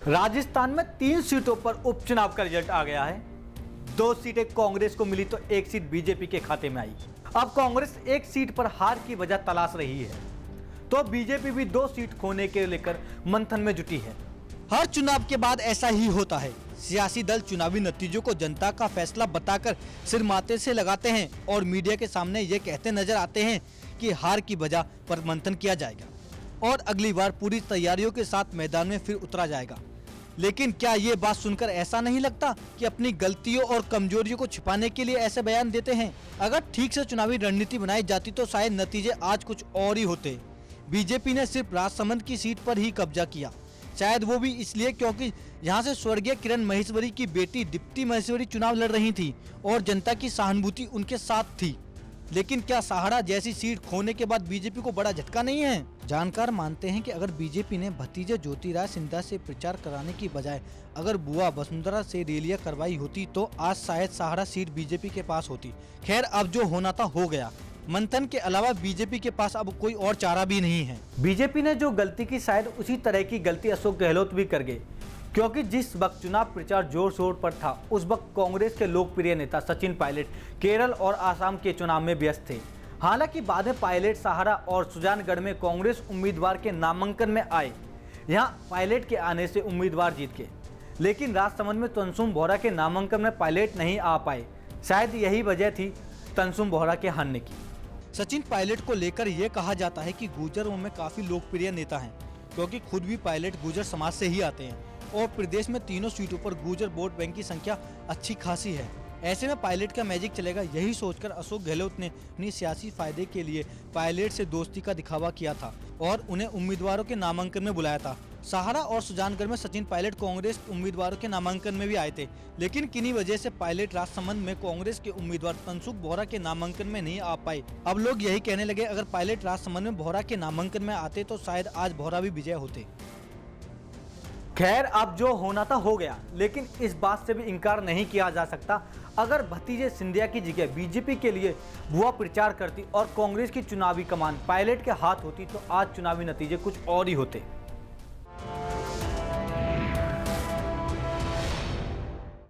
राजस्थान में 3 सीटों पर उपचुनाव का रिजल्ट आ गया है। 2 सीटें कांग्रेस को मिली तो 1 सीट बीजेपी के खाते में आई। अब कांग्रेस 1 सीट पर हार की वजह तलाश रही है, तो बीजेपी भी 2 सीट खोने के लेकर मंथन में जुटी है। हर चुनाव के बाद ऐसा ही होता है। सियासी दल चुनावी नतीजों को जनता का फैसला बताकर सिर माथे से लगाते हैं और मीडिया के सामने ये कहते नजर आते हैं कि हार की वजह पर मंथन किया जाएगा और अगली बार पूरी तैयारियों के साथ मैदान में फिर उतरा जाएगा। लेकिन क्या ये बात सुनकर ऐसा नहीं लगता कि अपनी गलतियों और कमजोरियों को छिपाने के लिए ऐसे बयान देते हैं? अगर ठीक से चुनावी रणनीति बनाई जाती तो शायद नतीजे आज कुछ और ही होते। बीजेपी ने सिर्फ राजसमंद की सीट पर ही कब्जा किया, शायद वो भी इसलिए क्योंकि यहाँ से स्वर्गीय किरण महेश्वरी की बेटी दीप्ति महेश्वरी चुनाव लड़ रही थी और जनता की सहानुभूति उनके साथ थी। लेकिन क्या सहाड़ा जैसी सीट खोने के बाद बीजेपी को बड़ा झटका नहीं है? जानकार मानते हैं कि अगर बीजेपी ने भतीजे ज्योतिराज सिंधिया से प्रचार कराने की बजाय अगर बुआ वसुंधरा से रैलियां करवाई होती तो आज शायद सहाड़ा सीट बीजेपी के पास होती। खैर, अब जो होना था हो गया। मंथन के अलावा बीजेपी के पास अब कोई और चारा भी नहीं है। बीजेपी ने जो गलती की शायद उसी तरह की गलती अशोक गहलोत भी कर गए, क्योंकि जिस वक्त चुनाव प्रचार जोर शोर पर था उस वक्त कांग्रेस के लोकप्रिय नेता सचिन पायलट केरल और आसाम के चुनाव में व्यस्त थे। हालांकि बाद में पायलट सहारा और सुजानगढ़ में कांग्रेस उम्मीदवार के नामांकन में आए। यहां पायलट के आने से उम्मीदवार जीत गए, लेकिन राजसमंद में तनसुम बोहरा के नामांकन में पायलट नहीं आ पाए। शायद यही वजह थी तनसुम बोहरा के हारने की। सचिन पायलट को लेकर यह कहा जाता है कि गुर्जरों में काफी लोकप्रिय नेता हैं, क्योंकि खुद भी पायलट गुर्जर समाज से ही आते हैं और प्रदेश में तीनों सीटों पर गुर्जर वोट बैंक की संख्या अच्छी खासी है। ऐसे में पायलट का मैजिक चलेगा, यही सोचकर अशोक गहलोत ने अपनी सियासी फायदे के लिए पायलट से दोस्ती का दिखावा किया था और उन्हें उम्मीदवारों के नामांकन में बुलाया था। सहारा और सुजानगढ़ में सचिन पायलट कांग्रेस उम्मीदवारों के नामांकन में भी आए थे, लेकिन किन्हीं वजह से पायलट राजसमंद में कांग्रेस के उम्मीदवार तनसुम बोहरा के नामांकन में नहीं आ पाए। अब लोग यही कहने लगे, अगर पायलट राजसमंद में बोहरा के नामांकन में आते तो शायद आज बोहरा भी विजय होते। खैर, अब जो होना था हो गया, लेकिन इस बात से भी इनकार नहीं किया जा सकता, अगर भतीजे सिंधिया की जगह बीजेपी के लिए बुआ प्रचार करती और कांग्रेस की चुनावी कमान पायलट के हाथ होती तो आज चुनावी नतीजे कुछ और ही होते।